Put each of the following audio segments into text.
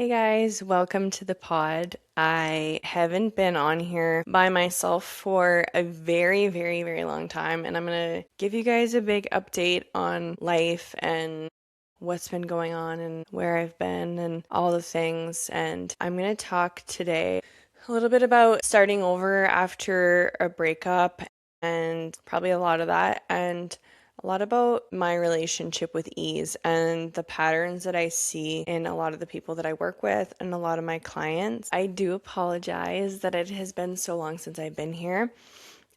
Hey guys, welcome to the pod. I haven't been on here by myself for a very long time, and I'm gonna give you guys a big update on life and what's been going on and where I've been and all the things. And I'm gonna talk today a little bit about starting over after a breakup and probably a lot of that, and a lot about my relationship with ease and the patterns that I see in a lot of the people that I work with and a lot of my clients. I do apologize that it has been so long since I've been here.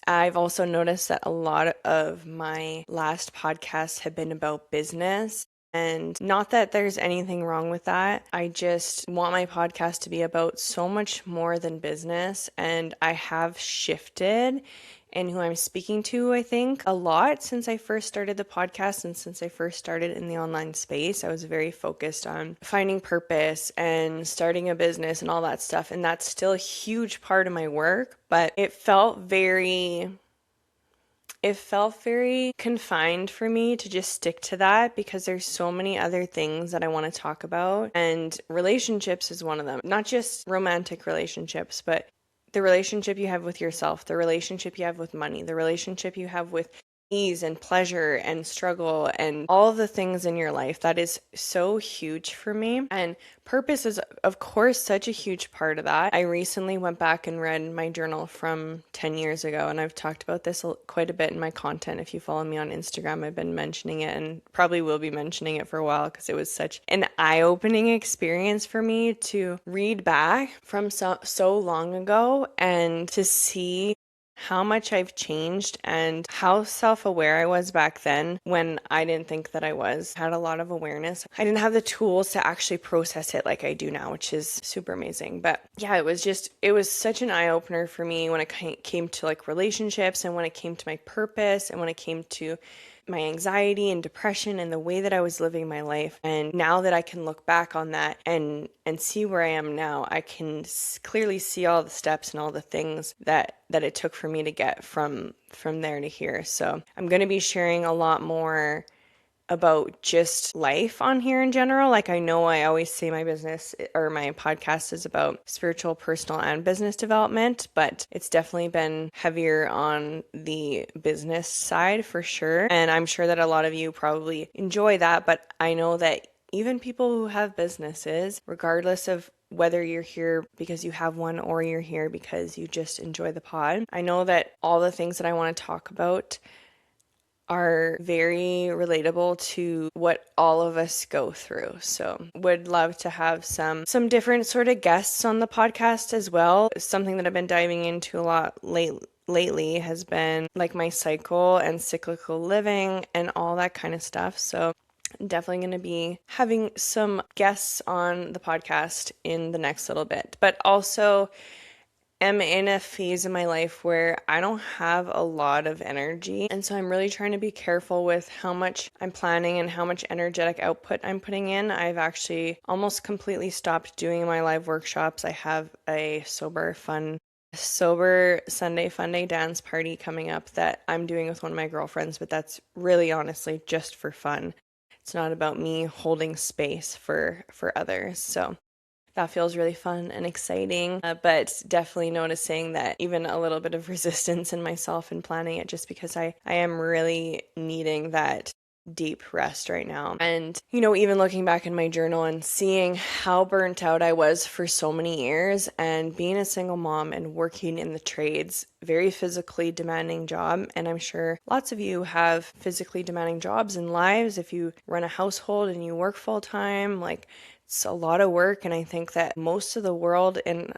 I've also noticed that a lot of my last podcasts have been about business. And not that there's anything wrong with that. I just want my podcast to be about so much more than business. And I have shifted in who I'm speaking to, I think, a lot since I first started the podcast and since I first started in the online space. I was very focused on finding purpose and starting a business and all that stuff. And that's still a huge part of my work, but it felt very confined for me to just stick to that because there's so many other things that I want to talk about, and relationships is one of them. Not just romantic relationships, but the relationship you have with yourself, the relationship you have with money, the relationship you have with ease and pleasure and struggle and all the things in your life. That is so huge for me. And purpose is, of course, such a huge part of that. I recently went back and read my journal from 10 years ago, and I've talked about this quite a bit in my content. If you follow me on Instagram, I've been mentioning it and probably will be mentioning it for a while because it was such an eye-opening experience for me to read back from so long ago and to see how much I've changed and how self-aware I was back then when I didn't think that I was. Had a lot of awareness. I didn't have the tools to actually process it like I do now, which is super amazing. But yeah, it was such an eye-opener for me when it came to like relationships and when it came to my purpose and when it came to my anxiety and depression and the way that I was living my life. And now that I can look back on that and see where I am now, I can clearly see all the steps and all the things that it took for me to get from there to here. So I'm going to be sharing a lot more about just life on here in general. Like, I know I always say my business or my podcast is about spiritual, personal, and business development, but it's definitely been heavier on the business side for sure. And I'm sure that a lot of you probably enjoy that, but I know that even people who have businesses, regardless of whether you're here because you have one or you're here because you just enjoy the pod, I know that all the things that I want to talk about are very relatable to what all of us go through. So would love to have some different sort of guests on the podcast as well. Something that I've been diving into a lot lately has been like my cycle and cyclical living and all that kind of stuff. So definitely going to be having some guests on the podcast in the next little bit, but also am in a phase in my life where I don't have a lot of energy. And so I'm really trying to be careful with how much I'm planning and how much energetic output I'm putting in. I've actually almost completely stopped doing my live workshops. I have a sober Sunday fun day dance party coming up that I'm doing with one of my girlfriends, but that's really honestly just for fun. It's not about me holding space for others. So that feels really fun and exciting, but definitely noticing that even a little bit of resistance in myself in planning it just because I am really needing that deep rest right now. And, even looking back in my journal and seeing how burnt out I was for so many years and being a single mom and working in the trades, very physically demanding job. And I'm sure lots of you have physically demanding jobs and lives. If you run a household and you work full time, like, it's a lot of work, and I think that most of the world in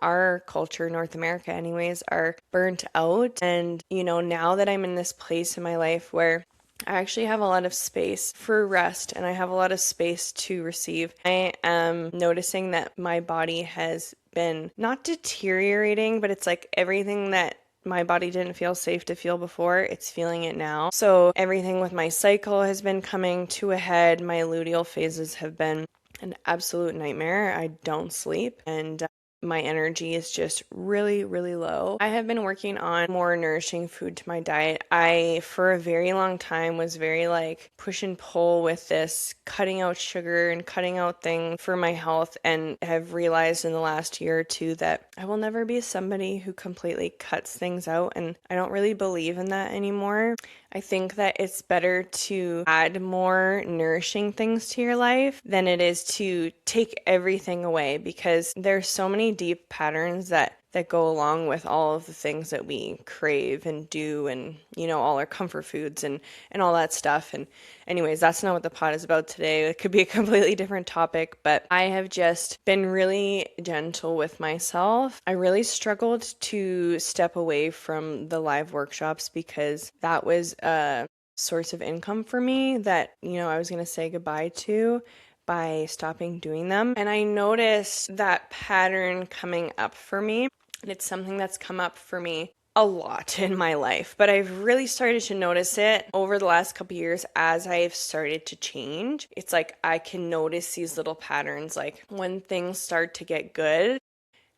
our culture, North America anyways, are burnt out. And, now that I'm in this place in my life where I actually have a lot of space for rest and I have a lot of space to receive, I am noticing that my body has been not deteriorating, but it's like everything that my body didn't feel safe to feel before, it's feeling it now. So everything with my cycle has been coming to a head. My luteal phases have been an absolute nightmare. I don't sleep, and my energy is just really, really low. I have been working on more nourishing food to my diet. I, for a very long time, was very like push and pull with this cutting out sugar and cutting out things for my health, and have realized in the last year or two that I will never be somebody who completely cuts things out, and I don't really believe in that anymore. I think that it's better to add more nourishing things to your life than it is to take everything away, because there's so many deep patterns that go along with all of the things that we crave and do, and all our comfort foods and all that stuff. And anyways, that's not what the pod is about today. It could be a completely different topic, but I have just been really gentle with myself. I really struggled to step away from the live workshops because that was a source of income for me that I was going to say goodbye to by stopping doing them. And I noticed that pattern coming up for me. And it's something that's come up for me a lot in my life, but I've really started to notice it over the last couple years as I've started to change. It's like I can notice these little patterns, like when things start to get good,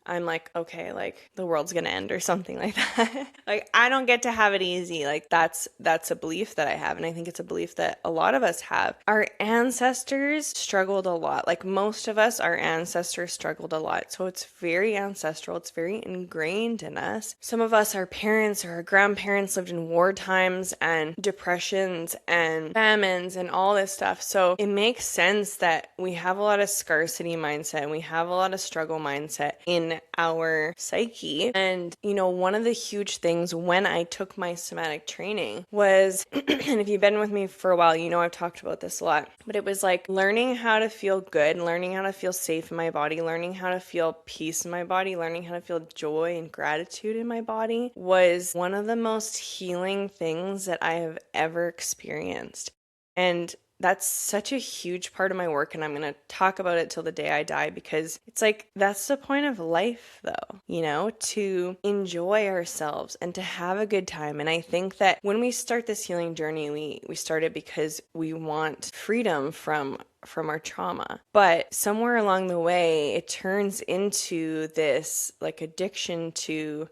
I'm like, okay, like the world's gonna end or something like that. Like I don't get to have it easy. Like that's a belief that I have, and I think it's a belief that a lot of us have. Our ancestors struggled a lot. Like most of us, our ancestors struggled a lot. So it's very ancestral. It's very ingrained in us. Some of us, our parents or our grandparents lived in war times and depressions and famines and all this stuff. So it makes sense that we have a lot of scarcity mindset and we have a lot of struggle mindset in our psyche. And one of the huge things when I took my somatic training was, and if you've been with me for a while, I've talked about this a lot, but it was like learning how to feel good, learning how to feel safe in my body, learning how to feel peace in my body, learning how to feel joy and gratitude in my body was one of the most healing things that I have ever experienced. And that's such a huge part of my work, and I'm going to talk about it till the day I die, because it's like that's the point of life though, to enjoy ourselves and to have a good time. And I think that when we start this healing journey, we start it because we want freedom from our trauma. But somewhere along the way, it turns into this like addiction to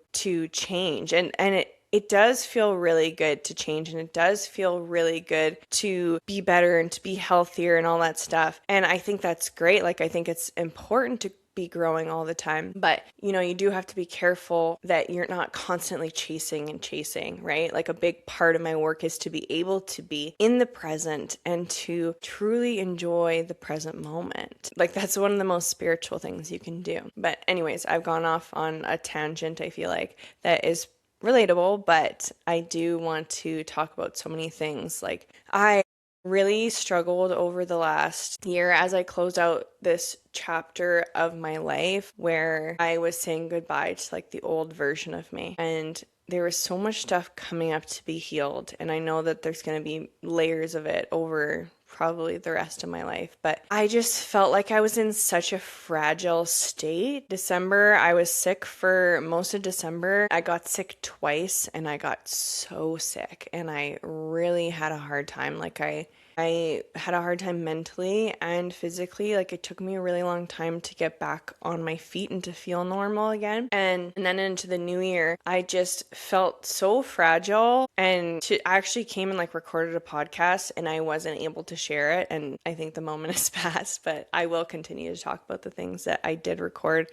change. And it does feel really good to change, and it does feel really good to be better and to be healthier and all that stuff. And I think that's great. Like, I think it's important to be growing all the time, but you do have to be careful that you're not constantly chasing, right? Like a big part of my work is to be able to be in the present and to truly enjoy the present moment. Like that's one of the most spiritual things you can do. But anyways, I've gone off on a tangent, I feel like, that is relatable, but I do want to talk about so many things. Like I really struggled over the last year as I closed out this chapter of my life where I was saying goodbye to like the old version of me, and there was so much stuff coming up to be healed, and I know that there's going to be layers of it over probably the rest of my life, but I just felt like I was in such a fragile state. December, I was sick for most of December. I got sick twice, and I got so sick, and I really had a hard time. Like I had a hard time mentally and physically. Like it took me a really long time to get back on my feet and to feel normal again. And then into the new year, I just felt so fragile, and I actually came and like recorded a podcast, and I wasn't able to share it. And I think the moment has passed, but I will continue to talk about the things that I did record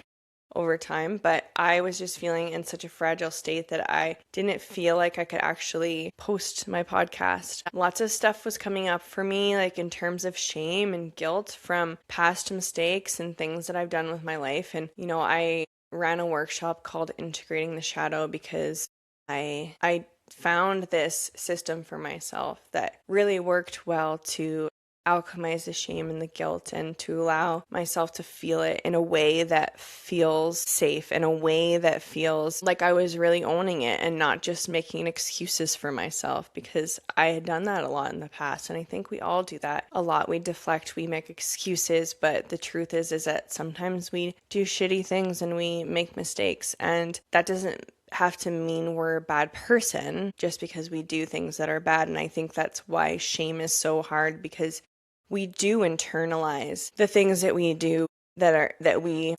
over time. But I was just feeling in such a fragile state that I didn't feel like I could actually post my podcast. Lots of stuff was coming up for me, like in terms of shame and guilt from past mistakes and things that I've done with my life. And I ran a workshop called Integrating the Shadow because I found this system for myself that really worked well to alchemize the shame and the guilt, and to allow myself to feel it in a way that feels safe, in a way that feels like I was really owning it and not just making excuses for myself, because I had done that a lot in the past. And I think we all do that a lot. We deflect, we make excuses, but the truth is that sometimes we do shitty things and we make mistakes, and that doesn't have to mean we're a bad person just because we do things that are bad. And I think that's why shame is so hard, because we do internalize the things that we do that we,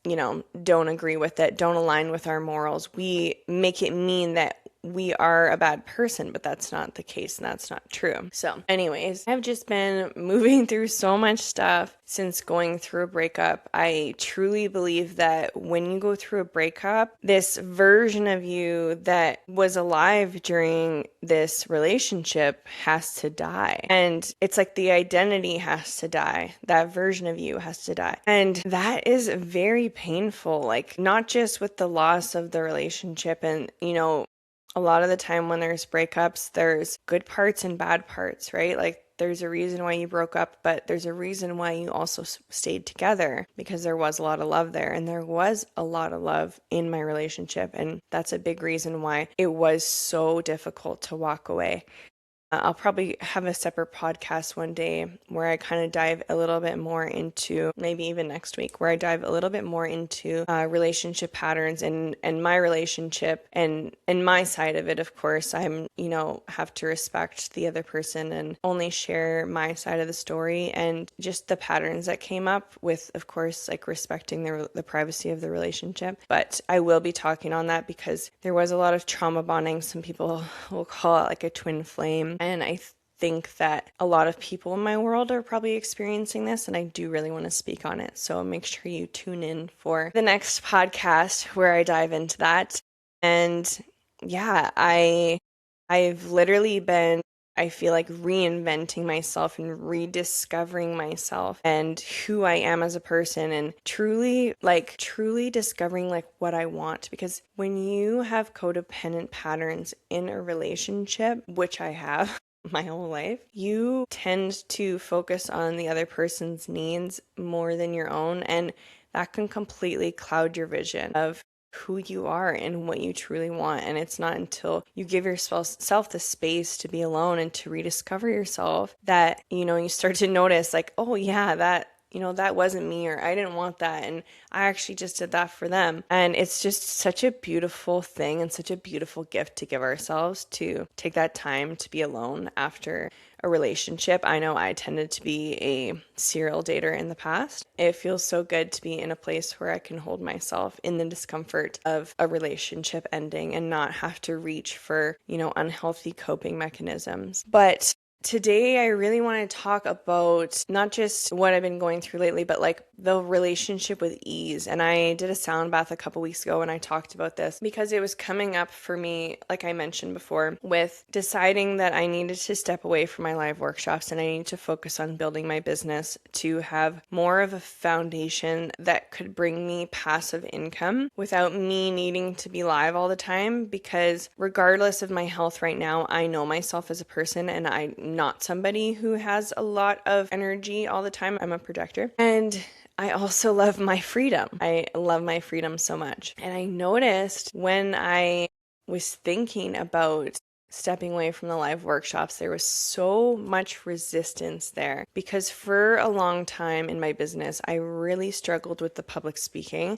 don't agree with, that don't align with our morals, we make it mean that we are a bad person, but that's not the case and that's not true. So anyways, I've just been moving through so much stuff since going through a breakup. I truly believe that when you go through a breakup, this version of you that was alive during this relationship has to die. And it's like the identity has to die. That version of you has to die. And that is very painful, like not just with the loss of the relationship and, a lot of the time when there's breakups, there's good parts and bad parts, right? Like there's a reason why you broke up, but there's a reason why you also stayed together, because there was a lot of love there. And there was a lot of love in my relationship. And that's a big reason why it was so difficult to walk away. I'll probably have a separate podcast one day where I kind of dive a little bit more into, maybe even next week, where I dive a little bit more into relationship patterns and my relationship and my side of it. Of course, I'm, have to respect the other person and only share my side of the story and just the patterns that came up with, of course, like respecting the privacy of the relationship. But I will be talking on that because there was a lot of trauma bonding. Some people will call it like a twin flame. And I think that a lot of people in my world are probably experiencing this, and I do really want to speak on it. So make sure you tune in for the next podcast where I dive into that. And yeah, I've literally been, I feel like, reinventing myself and rediscovering myself and who I am as a person, and truly discovering like what I want. Because when you have codependent patterns in a relationship, which I have my whole life, you tend to focus on the other person's needs more than your own, and that can completely cloud your vision of who you are and what you truly want. And it's not until you give yourself the space to be alone and to rediscover yourself that, you start to notice like, oh yeah, that wasn't me, or I didn't want that, and I actually just did that for them. And it's just such a beautiful thing and such a beautiful gift to give ourselves, to take that time to be alone after a relationship. I know I tended to be a serial dater in the past. It feels so good to be in a place where I can hold myself in the discomfort of a relationship ending and not have to reach for, unhealthy coping mechanisms. But today, I really want to talk about not just what I've been going through lately, but like the relationship with ease. And I did a sound bath a couple weeks ago and I talked about this because it was coming up for me, like I mentioned before, with deciding that I needed to step away from my live workshops and I need to focus on building my business to have more of a foundation that could bring me passive income without me needing to be live all the time. Because regardless of my health right now, I know myself as a person and I'm not somebody who has a lot of energy all the time. I'm a projector. And I also love my freedom. I love my freedom so much. And I noticed when I was thinking about stepping away from the live workshops, there was so much resistance there because for a long time in my business, I really struggled with the public speaking.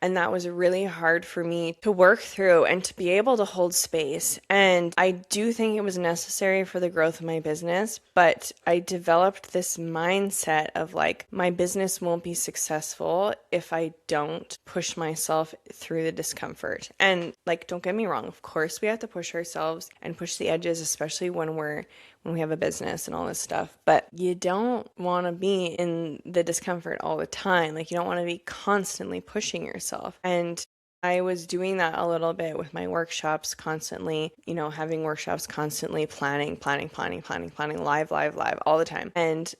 And that was really hard for me to work through and to be able to hold space. And I do think it was necessary for the growth of my business, but I developed this mindset of like, my business won't be successful if I don't push myself through the discomfort. And like, don't get me wrong, of course we have to push ourselves and push the edges, especially when we have a business and all this stuff, but you don't want to be in the discomfort all the time. Like you don't want to be constantly pushing yourself. And I was doing that a little bit with my workshops constantly, having workshops constantly planning, live all the time. And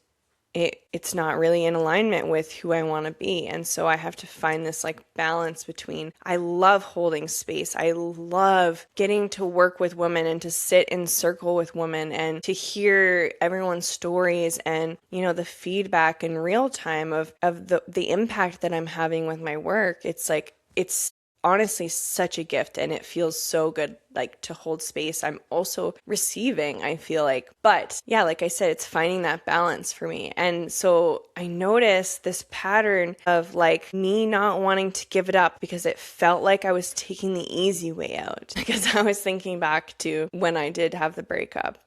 it's not really in alignment with who I want to be. And so I have to find this like balance between, I love holding space. I love getting to work with women and to sit in circle with women and to hear everyone's stories and, the feedback in real time of the impact that I'm having with my work. It's like, it's honestly such a gift and it feels so good like to hold space. I'm also receiving, I feel like. But yeah, like I said, it's finding that balance for me. And so I noticed this pattern of like me not wanting to give it up because it felt like I was taking the easy way out. Because I was thinking back to when I did have the breakup.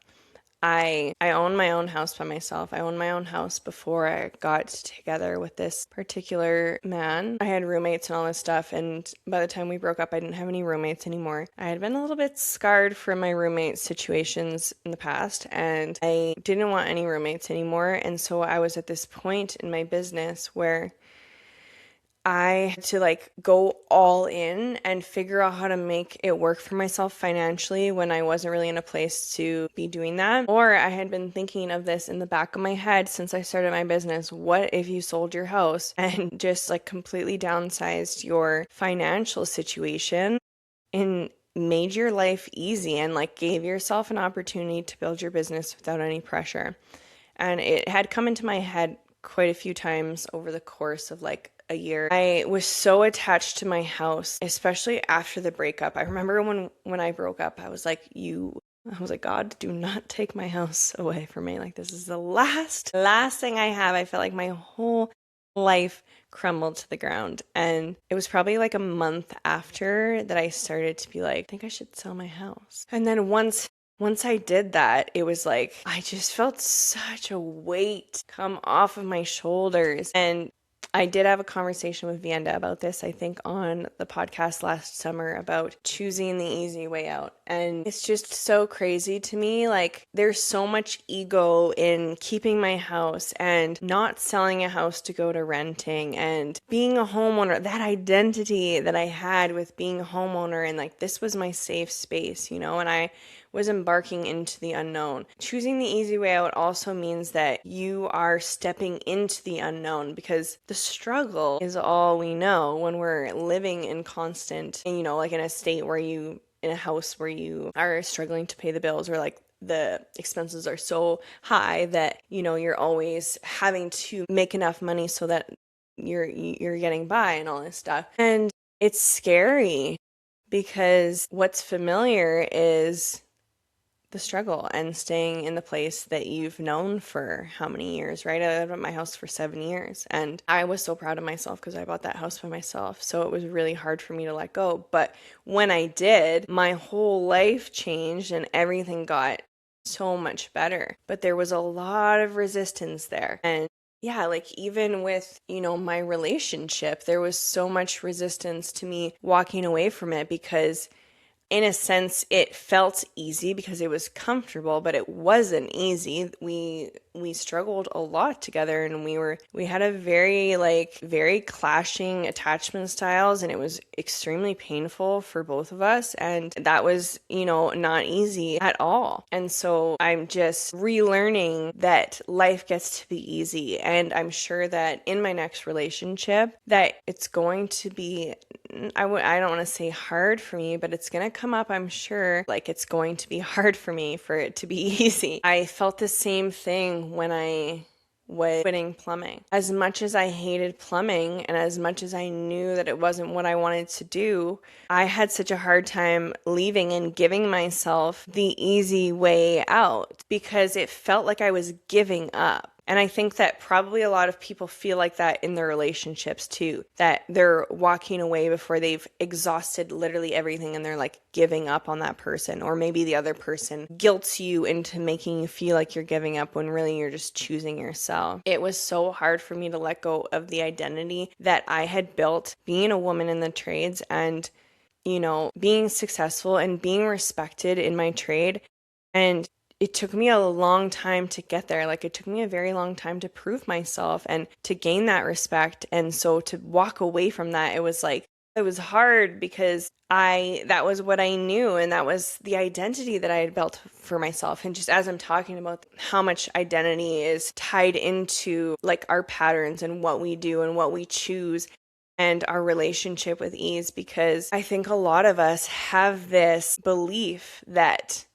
I own my own house by myself. I owned my own house before I got together with this particular man. I had roommates and all this stuff, and by the time we broke up, I didn't have any roommates anymore. I had been a little bit scarred from my roommate situations in the past, and I didn't want any roommates anymore. And so I was at this point in my business where I had to go all in and figure out how to make it work for myself financially when I wasn't really in a place to be doing that. Or I had been thinking of this in the back of my head since I started my business. What if you sold your house and just completely downsized your financial situation and made your life easy and gave yourself an opportunity to build your business without any pressure? And it had come into my head quite a few times over the course of a year. I was so attached to my house, especially after the breakup. I remember when I broke up, I was like, God, do not take my house away from me. This is the last thing I have. I felt like my whole life crumbled to the ground. And it was probably a month after that I started to be I think I should sell my house. And then once I did that, it was I just felt such a weight come off of my shoulders. And I did have a conversation with Vienda about this, I think, on the podcast last summer about choosing the easy way out. And it's just so crazy to me. There's so much ego in keeping my house and not selling a house to go to renting and being a homeowner. That identity that I had with being a homeowner and this was my safe space, and I was embarking into the unknown. Choosing the easy way out also means that you are stepping into the unknown because the struggle is all we know when we're living in constant, and in a state where in a house where you are struggling to pay the bills, or the expenses are so high that, you're always having to make enough money so that you're getting by and all this stuff. And it's scary because what's familiar is the struggle and staying in the place that you've known for how many years, right? I lived at my house for 7 years, and I was so proud of myself because I bought that house by myself. So it was really hard for me to let go. But when I did, my whole life changed and everything got so much better. But there was a lot of resistance there. And yeah, even with, my relationship, there was so much resistance to me walking away from it because in a sense, it felt easy because it was comfortable, but it wasn't easy. We struggled a lot together, and we had a very clashing attachment styles, and it was extremely painful for both of us, and that was, not easy at all. And so I'm just relearning that life gets to be easy, and I'm sure that in my next relationship that it's going to be, I don't want to say hard for me, but it's going to come up, I'm sure, it's going to be hard for me for it to be easy. I felt the same thing when I was quitting plumbing. As much as I hated plumbing and as much as I knew that it wasn't what I wanted to do, I had such a hard time leaving and giving myself the easy way out because it felt like I was giving up. And I think that probably a lot of people feel like that in their relationships too, that they're walking away before they've exhausted literally everything and they're giving up on that person. Or maybe the other person guilts you into making you feel like you're giving up when really you're just choosing yourself. It was so hard for me to let go of the identity that I had built being a woman in the trades and, being successful and being respected in my trade. And it took me a long time to get there. It took me a very long time to prove myself and to gain that respect. And so to walk away from that, it was hard because that was what I knew. And that was the identity that I had built for myself. And just as I'm talking about how much identity is tied into our patterns and what we do and what we choose and our relationship with ease, because I think a lot of us have this belief that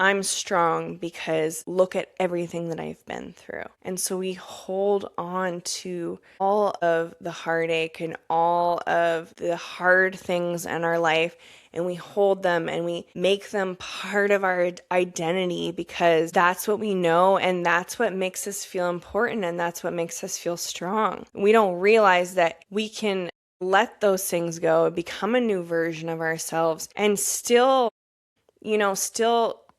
I'm strong because look at everything that I've been through. And so we hold on to all of the heartache and all of the hard things in our life, and we hold them and we make them part of our identity because that's what we know and that's what makes us feel important and that's what makes us feel strong. We don't realize that we can let those things go, become a new version of ourselves, and still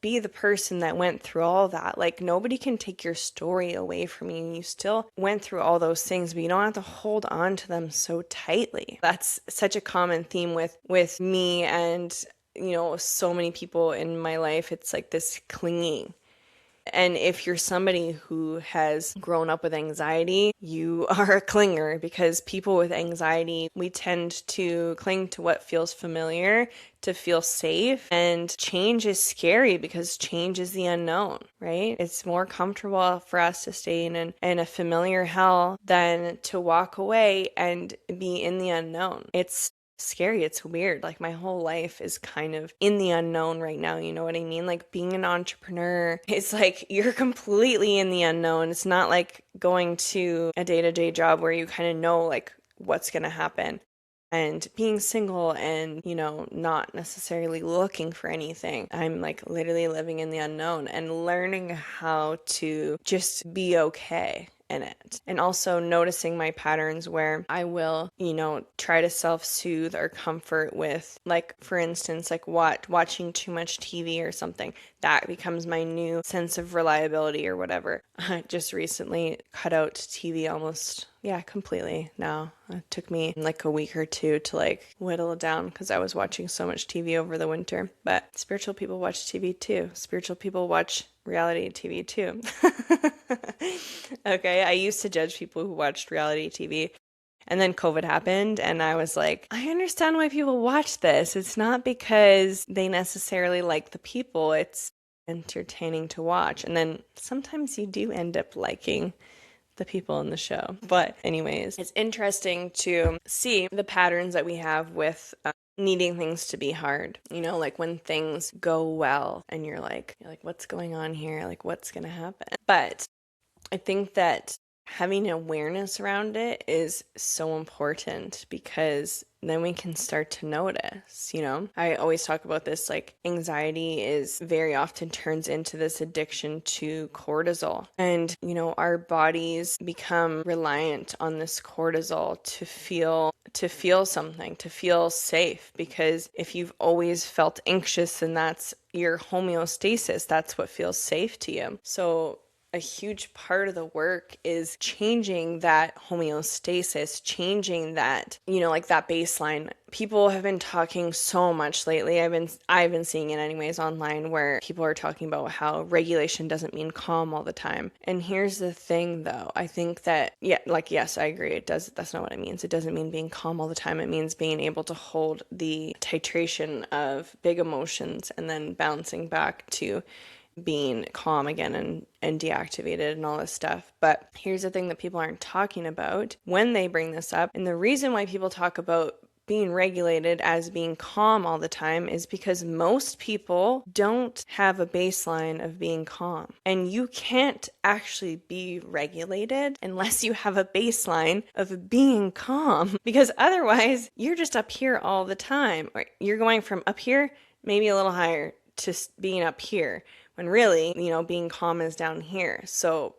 be the person that went through all that. Like, nobody can take your story away from you. You still went through all those things, but you don't have to hold on to them so tightly. That's such a common theme with me and, so many people in my life. It's like this clinging. And if you're somebody who has grown up with anxiety, you are a clinger, because people with anxiety, we tend to cling to what feels familiar, to feel safe. And change is scary because change is the unknown, right? It's more comfortable for us to stay in a familiar hell than to walk away and be in the unknown. It's scary. It's weird. Like, my whole life is kind of in the unknown right now. You know what I mean? Like, being an entrepreneur, it's like you're completely in the unknown. It's not like going to a day-to-day job where you kind of know like what's going to happen. And being single and, not necessarily looking for anything. I'm like literally living in the unknown and learning how to just be okay in it. And also noticing my patterns where I will, try to self-soothe or comfort with, like, for instance, like watching too much TV or something. That becomes my new sense of reliability or whatever. I just recently cut out TV almost, completely now. It took me like a week or two to like whittle it down because I was watching so much TV over the winter. But spiritual people watch TV too. Spiritual people watch reality TV too. Okay, I used to judge people who watched reality TV. And then COVID happened, and I was like, I understand why people watch this. It's not because they necessarily like the people. It's entertaining to watch. And then sometimes you do end up liking the people in the show. But anyways, it's interesting to see the patterns that we have with needing things to be hard. Like when things go well and you're like, what's going on here? Like, what's going to happen? But I think that having awareness around it is so important, because then we can start to notice, I always talk about this, like, anxiety is very often turns into this addiction to cortisol. And, our bodies become reliant on this cortisol to feel something, to feel safe, because if you've always felt anxious, then that's your homeostasis. That's what feels safe to you. So a huge part of the work is changing that homeostasis, changing that, like that baseline. People have been talking so much lately. I've been seeing it anyways online, where people are talking about how regulation doesn't mean calm all the time. And here's the thing though. I think that, yes, I agree. It does. That's not what it means. It doesn't mean being calm all the time. It means being able to hold the titration of big emotions and then bouncing back to being calm again and deactivated and all this stuff. But here's the thing that people aren't talking about when they bring this up. And the reason why people talk about being regulated as being calm all the time is because most people don't have a baseline of being calm. And you can't actually be regulated unless you have a baseline of being calm, because otherwise you're just up here all the time. Or you're going from up here, maybe a little higher, to being up here, when really, being calm is down here. So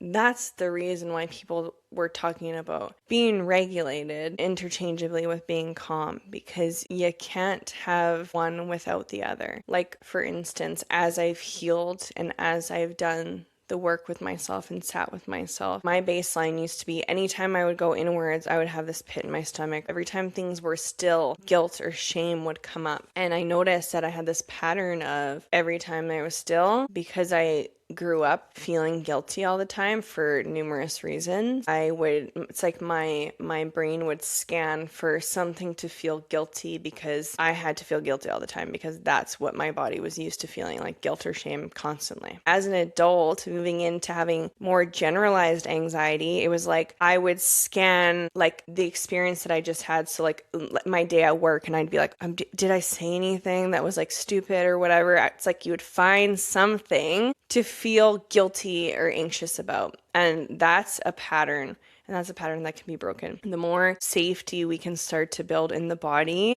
that's the reason why people were talking about being regulated interchangeably with being calm, because you can't have one without the other. Like, for instance, as I've healed and as I've done the work with myself and sat with myself, my baseline used to be anytime I would go inwards, I would have this pit in my stomach. Every time things were still, guilt or shame would come up. And I noticed that I had this pattern of every time I was still, because I grew up feeling guilty all the time for numerous reasons. It's like my brain would scan for something to feel guilty, because I had to feel guilty all the time, because that's what my body was used to feeling, like guilt or shame constantly. As an adult, moving into having more generalized anxiety, it was like I would scan like the experience that I just had. So like my day at work, and I'd be like, did I say anything that was like stupid or whatever? It's like you would find something to feel guilty or anxious about. And that's a pattern. And that's a pattern that can be broken. The more safety we can start to build in the body,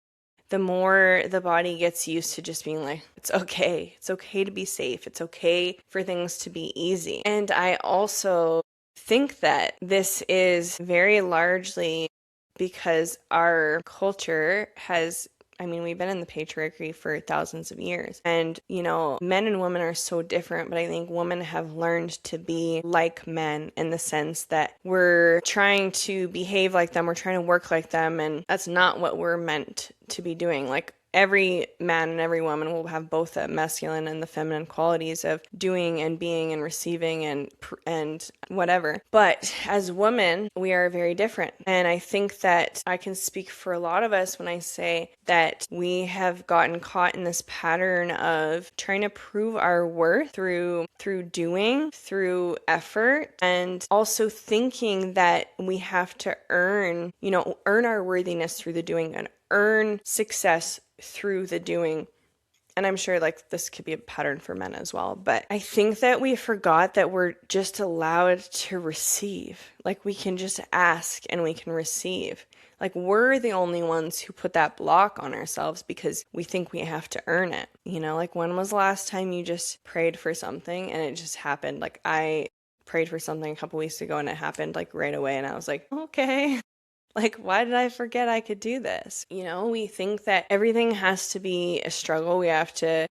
the more the body gets used to just being like, it's okay. It's okay to be safe. It's okay for things to be easy. And I also think that this is very largely because our culture has I mean, we've been in the patriarchy for thousands of years. And, men and women are so different, but I think women have learned to be like men in the sense that we're trying to behave like them, we're trying to work like them, and that's not what we're meant to be doing. Like, every man and every woman will have both the masculine and the feminine qualities of doing and being and receiving and whatever. But as women, we are very different. And I think that I can speak for a lot of us when I say that we have gotten caught in this pattern of trying to prove our worth through doing, through effort, and also thinking that we have to earn our worthiness through the doing and earn success through the doing. And I'm sure like this could be a pattern for men as well. But I think that we forgot that we're just allowed to receive. Like, we can just ask and we can receive. Like, we're the only ones who put that block on ourselves because we think we have to earn it. Like, when was the last time you just prayed for something and it just happened? Like, I prayed for something a couple weeks ago and it happened like right away. And I was like, okay. Like, why did I forget I could do this? We think that everything has to be a struggle. We have to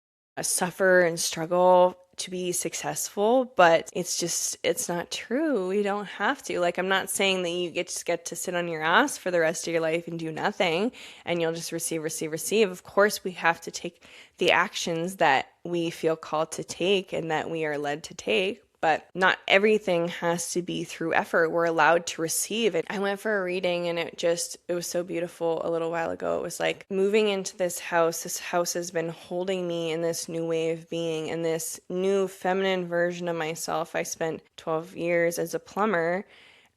suffer and struggle to be successful, but it's not true. We don't have to. Like, I'm not saying that you just get to sit on your ass for the rest of your life and do nothing and you'll just receive, receive, receive. Of course, we have to take the actions that we feel called to take and that we are led to take. But not everything has to be through effort. We're allowed to receive it. I went for a reading and it was so beautiful a little while ago. It was like, moving into this house has been holding me in this new way of being, in this new feminine version of myself. I spent 12 years as a plumber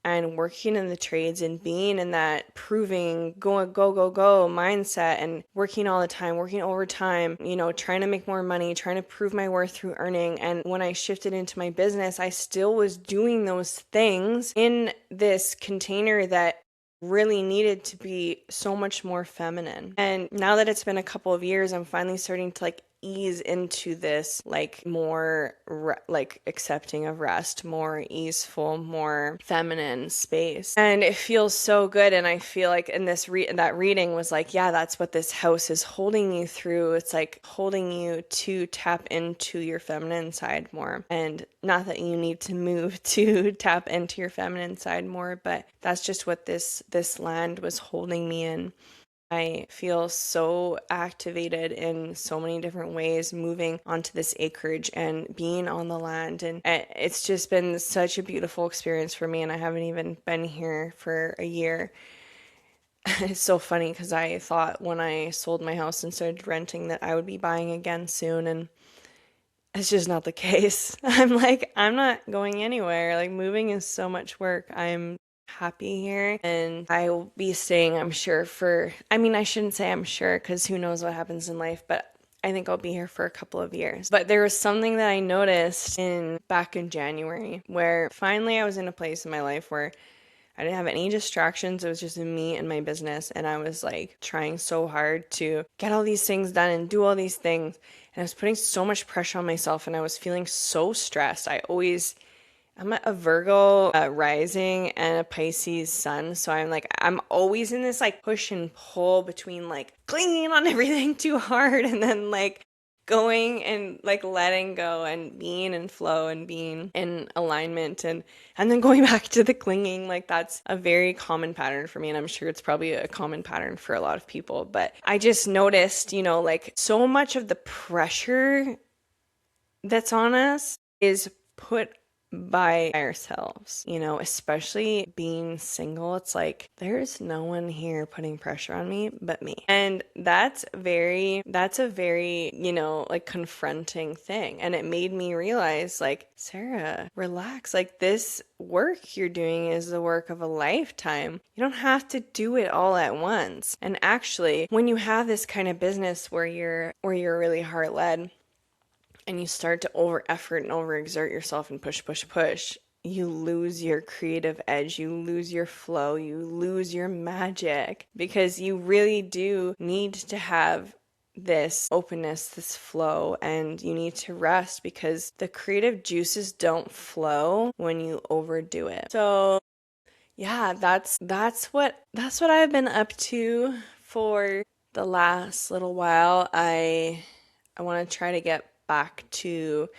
and working in the trades and being in that proving, go mindset and working all the time, working overtime, trying to make more money, trying to prove my worth through earning. And when I shifted into my business, I still was doing those things in this container that really needed to be so much more feminine. And now that it's been a couple of years, I'm finally starting to like ease into this like more like accepting of rest, more easeful, more feminine space, and it feels so good. And I feel like in this that reading was like, yeah, that's what this house is holding you through. It's like holding you to tap into your feminine side more, and not that you need to move to tap into your feminine side more, but that's just what this land was holding me in. I feel so activated in so many different ways moving onto this acreage and being on the land. And it's just been such a beautiful experience for me. And I haven't even been here for a year. It's so funny because I thought when I sold my house and started renting that I would be buying again soon. And it's just not the case. I'm like, I'm not going anywhere. Like, moving is so much work. I'm happy here and I will be staying, I'm sure, I shouldn't say I'm sure because who knows what happens in life, but I think I'll be here for a couple of years. But there was something that I noticed back in January where finally I was in a place in my life where I didn't have any distractions. It was just me and my business. And I was like trying so hard to get all these things done and do all these things. And I was putting so much pressure on myself and I was feeling so stressed. I'm a Virgo rising and a Pisces sun. So I'm always in this like push and pull between like clinging on everything too hard and then like going and like letting go and being in flow and being in alignment and then going back to the clinging. Like, that's a very common pattern for me. And I'm sure it's probably a common pattern for a lot of people. But I just noticed, like so much of the pressure that's on us is put by ourselves, especially being single. It's like, there's no one here putting pressure on me but me. And that's a very, like confronting thing. And it made me realize, like, Sarah, relax. Like, this work you're doing is the work of a lifetime. You don't have to do it all at once. And actually, when you have this kind of business where you're really heart-led, and you start to over effort and overexert yourself and push, you lose your creative edge, you lose your flow, you lose your magic, because you really do need to have this openness, this flow, and you need to rest because the creative juices don't flow when you overdo it. So yeah, that's what I've been up to for the last little while, I want to try to get back to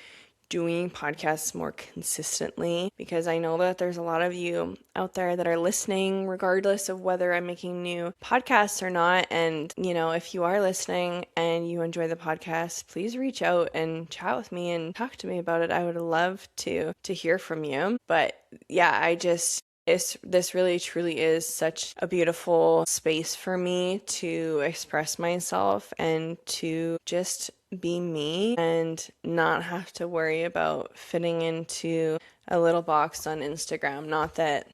doing podcasts more consistently, because I know that there's a lot of you out there that are listening regardless of whether I'm making new podcasts or not. And, if you are listening and you enjoy the podcast, please reach out and chat with me and talk to me about it. I would love to hear from you. But yeah, this really truly is such a beautiful space for me to express myself and to just be me and not have to worry about fitting into a little box on Instagram. Not that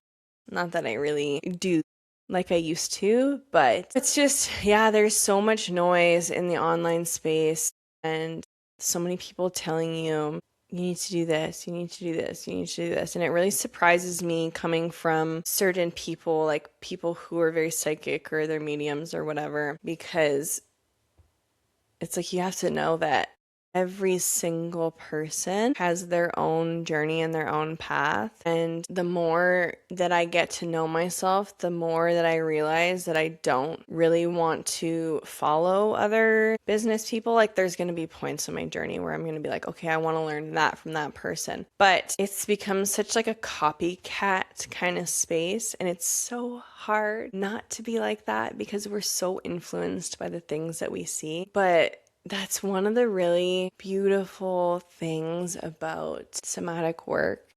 I really do like I used to, but it's just, yeah, there's so much noise in the online space and so many people telling you need to do this, you need to do this, you need to do this. And it really surprises me coming from certain people, like people who are very psychic or they're mediums or whatever, because it's like you have to know that every single person has their own journey and their own path. And the more that I get to know myself, the more that I realize that I don't really want to follow other business people. Like there's going to be points in my journey where I'm going to be like, okay, I want to learn that from that person. But it's become such like a copycat kind of space. And it's so hard not to be like that because we're so influenced by the things that we see. But that's one of the really beautiful things about somatic work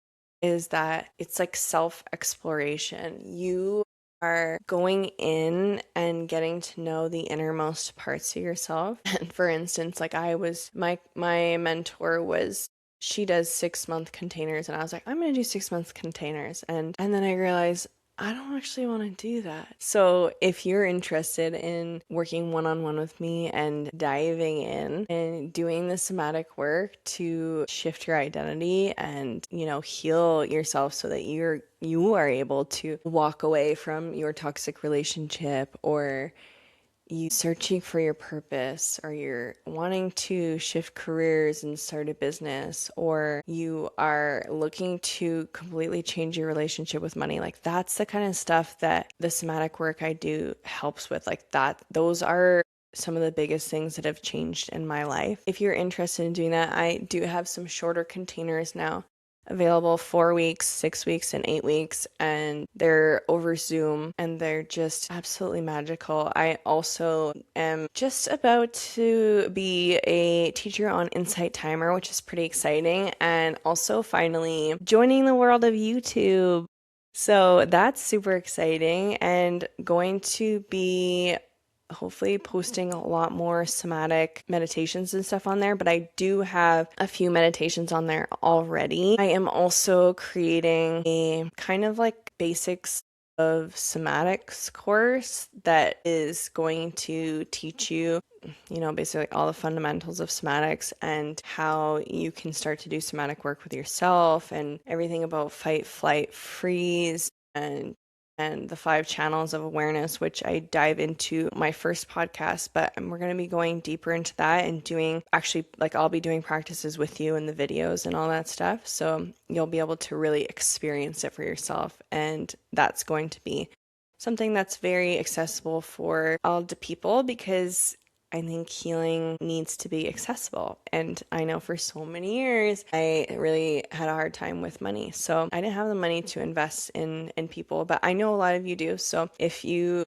is that it's like self-exploration. You are going in and getting to know the innermost parts of yourself. And for instance, like my mentor was, she does 6-month containers, and I was like, I'm going to do 6-month containers. And then I realized I don't actually want to do that. So if you're interested in working one-on-one with me and diving in and doing the somatic work to shift your identity and, heal yourself so that you are able to walk away from your toxic relationship, or you searching for your purpose, or you're wanting to shift careers and start a business, or you are looking to completely change your relationship with money, like that's the kind of stuff that the somatic work I do helps with. Like that, those are some of the biggest things that have changed in my life. If you're interested in doing that, I do have some shorter containers now available, 4 weeks, 6 weeks, and 8 weeks, and they're over Zoom and they're just absolutely magical. I also am just about to be a teacher on Insight Timer, which is pretty exciting, and also finally joining the world of YouTube. So that's super exciting, and going to be hopefully posting a lot more somatic meditations and stuff on there, but I do have a few meditations on there already. I am also creating a kind of like basics of somatics course that is going to teach you, basically all the fundamentals of somatics and how you can start to do somatic work with yourself and everything about fight, flight, freeze, and the 5 channels of awareness, which I dive into my first podcast, but we're going to be going deeper into that and I'll be doing practices with you in the videos and all that stuff. So you'll be able to really experience it for yourself. And that's going to be something that's very accessible for all the people, because I think healing needs to be accessible. And I know for so many years, I really had a hard time with money. So I didn't have the money to invest in people, but I know a lot of you do. So if you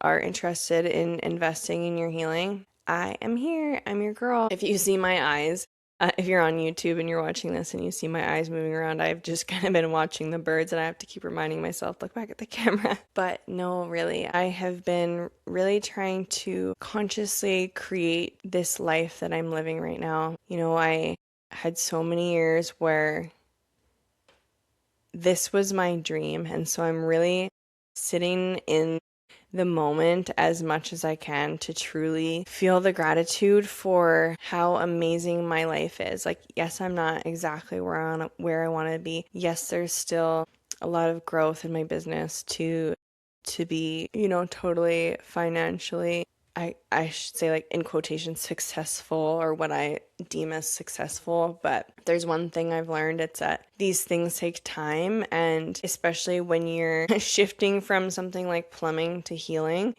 are interested in investing in your healing, I am here. I'm your girl. If you see my eyes, if you're on YouTube and you're watching this and you see my eyes moving around, I've just kind of been watching the birds and I have to keep reminding myself, look back at the camera. But no, really, I have been really trying to consciously create this life that I'm living right now. I had so many years where this was my dream. And so I'm really sitting in the moment as much as I can to truly feel the gratitude for how amazing my life is. Like, yes, I'm not exactly where I want to be. Yes, there's still a lot of growth in my business to be, totally financially, I should say, like, in quotation, successful, or what I deem as successful. But there's one thing I've learned, it's that these things take time, and especially when you're shifting from something like plumbing to healing,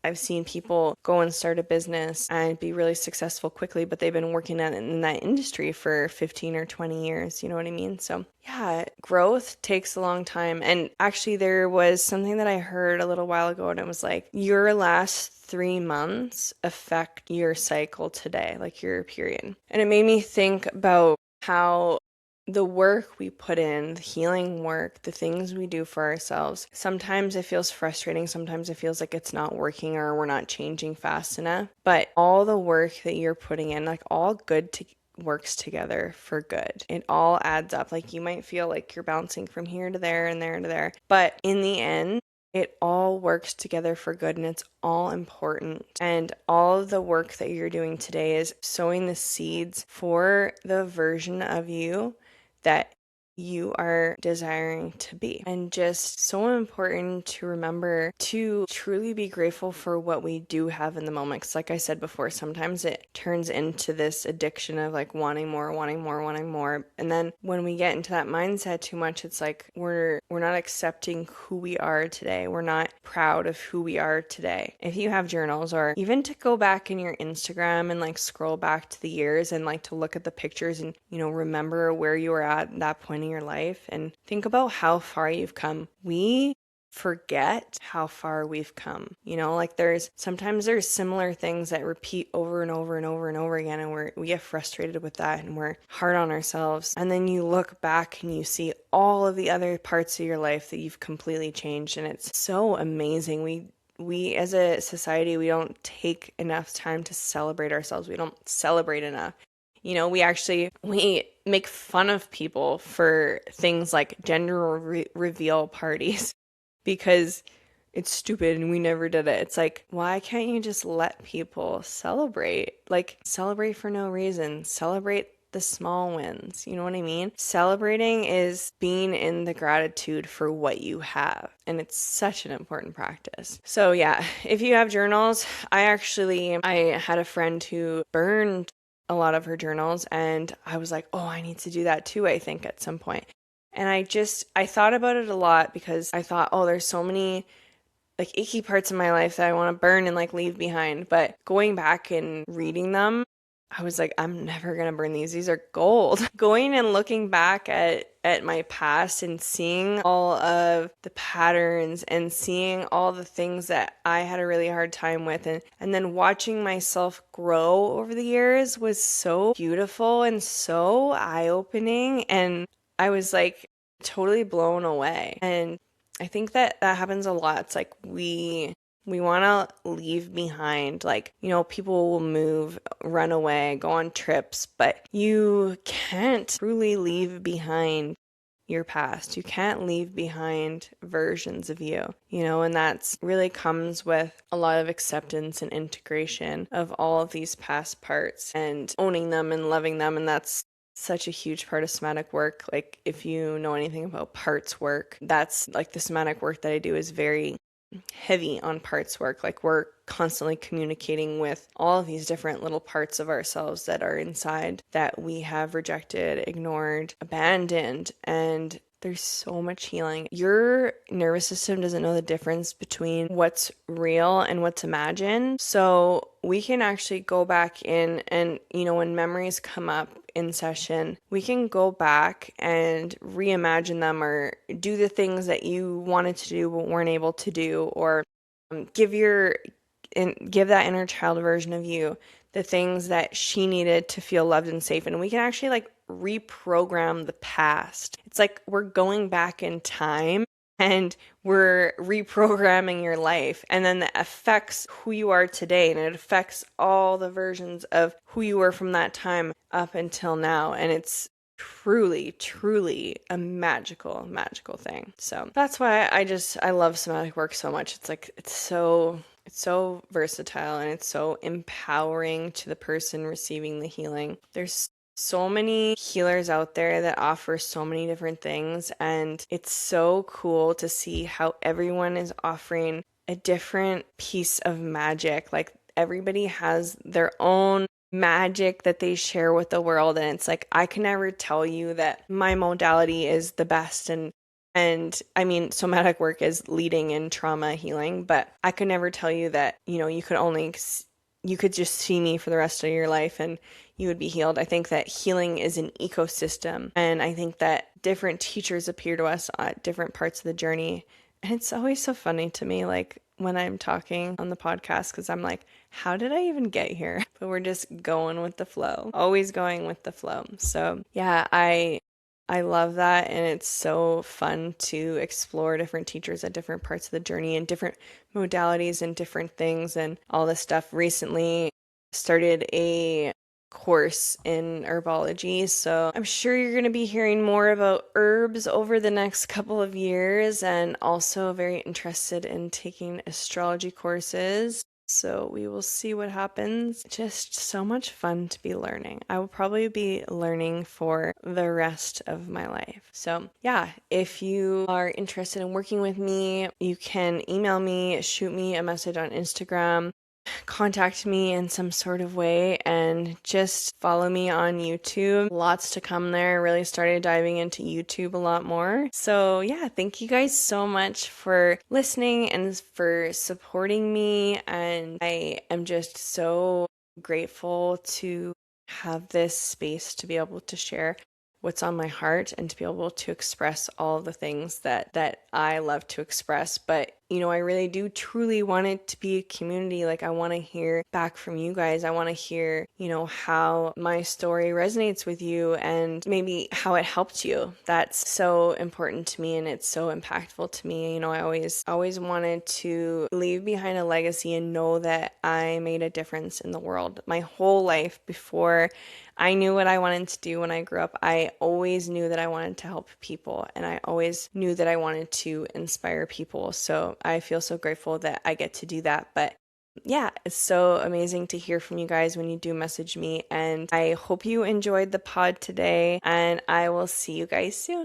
I've seen people go and start a business and be really successful quickly, but they've been working in that industry for 15 or 20 years. You know what I mean? So yeah, growth takes a long time. And actually, there was something that I heard a little while ago, and it was like, your last 3 months affect your cycle today, like your period. And it made me think about how the work we put in, the healing work, the things we do for ourselves, sometimes it feels frustrating. Sometimes it feels like it's not working or we're not changing fast enough. But all the work that you're putting in, like all good works together for good. It all adds up. Like you might feel like you're bouncing from here to there and there and there. But in the end, it all works together for good and it's all important. And all of the work that you're doing today is sowing the seeds for the version of you that you are desiring to be. And just so important to remember to truly be grateful for what we do have in the moment. Because like I said before, sometimes it turns into this addiction of like wanting more, wanting more, wanting more. And then when we get into that mindset too much, it's like we're not accepting who we are today. We're not proud of who we are today. If you have journals, or even to go back in your Instagram and like scroll back to the years and like to look at the pictures and, you know, remember where you were at that point in your life and think about how far you've come. We forget how far we've come. You know, like sometimes there's similar things that repeat over and over and over and over again, and we get frustrated with that and we're hard on ourselves. And then you look back and you see all of the other parts of your life that you've completely changed, and it's so amazing. We as a society, we don't take enough time to celebrate ourselves. We don't celebrate enough. You know, we make fun of people for things like gender reveal parties because it's stupid and we never did it. It's like, why can't you just let people celebrate? Like, celebrate for no reason. Celebrate the small wins. You know what I mean? Celebrating is being in the gratitude for what you have. And it's such an important practice. So yeah, if you have journals, I had a friend who burned a lot of her journals, and I was like, oh, I need to do that too, I think, at some point. And I thought about it a lot because I thought, oh, there's so many like icky parts of my life that I want to burn and like leave behind. But going back and reading them, I was like, I'm never going to burn these. These are gold. Going and looking back at my past and seeing all of the patterns and seeing all the things that I had a really hard time with, and then watching myself grow over the years was so beautiful and so eye-opening. And I was like totally blown away. And I think that happens a lot. It's like we want to leave behind, like, you know, people will move, run away, go on trips, but you can't truly leave behind your past. You can't leave behind versions of you, you know, and that's really comes with a lot of acceptance and integration of all of these past parts and owning them and loving them. And that's such a huge part of somatic work. Like, if you know anything about parts work, that's like the somatic work that I do is very heavy on parts work. Like, we're constantly communicating with all of these different little parts of ourselves that are inside that we have rejected, ignored, abandoned, and there's so much healing. Your nervous system doesn't know the difference between what's real and what's imagined. So we can actually go back in and, you know, when memories come up in session, we can go back and reimagine them or do the things that you wanted to do but weren't able to do, or give that inner child version of you the things that she needed to feel loved and safe. And we can actually like reprogram the past. It's like we're going back in time and we're reprogramming your life, and then that affects who you are today, and it affects all the versions of who you were from that time up until now. And it's truly a magical thing. So that's why I love somatic work so much. It's like it's so versatile and it's so empowering to the person receiving the healing. There's so many healers out there that offer so many different things, and it's so cool to see how everyone is offering a different piece of magic. Like, everybody has their own magic that they share with the world, and it's like, I can never tell you that my modality is the best and And I mean, somatic work is leading in trauma healing, but I could never tell you that, you could just see me for the rest of your life and you would be healed. I think that healing is an ecosystem. And I think that different teachers appear to us at different parts of the journey. And it's always so funny to me, like when I'm talking on the podcast, because I'm like, how did I even get here? But we're just going with the flow, always going with the flow. So yeah, I love that, and it's so fun to explore different teachers at different parts of the journey and different modalities and different things and all this stuff. Recently started a course in herbology, so I'm sure you're going to be hearing more about herbs over the next couple of years, and also very interested in taking astrology courses. So we will see what happens. Just so much fun to be learning. I will probably be learning for the rest of my life. So yeah, if you are interested in working with me, you can email me, shoot me a message on Instagram, contact me in some sort of way, and just follow me on YouTube. Lots to come there. Really started diving into YouTube a lot more. So yeah, thank you guys so much for listening and for supporting me. And I am just so grateful to have this space to be able to share what's on my heart and to be able to express all the things that I love to express. But I really do truly want it to be a community. Like, I want to hear back from you guys. I want to hear, how my story resonates with you and maybe how it helped you. That's so important to me and it's so impactful to me. I always wanted to leave behind a legacy and know that I made a difference in the world. My whole life, before I knew what I wanted to do when I grew up, I always knew that I wanted to help people, and I always knew that I wanted to inspire people. So I feel so grateful that I get to do that. But yeah, it's so amazing to hear from you guys when you do message me, and I hope you enjoyed the pod today, and I will see you guys soon.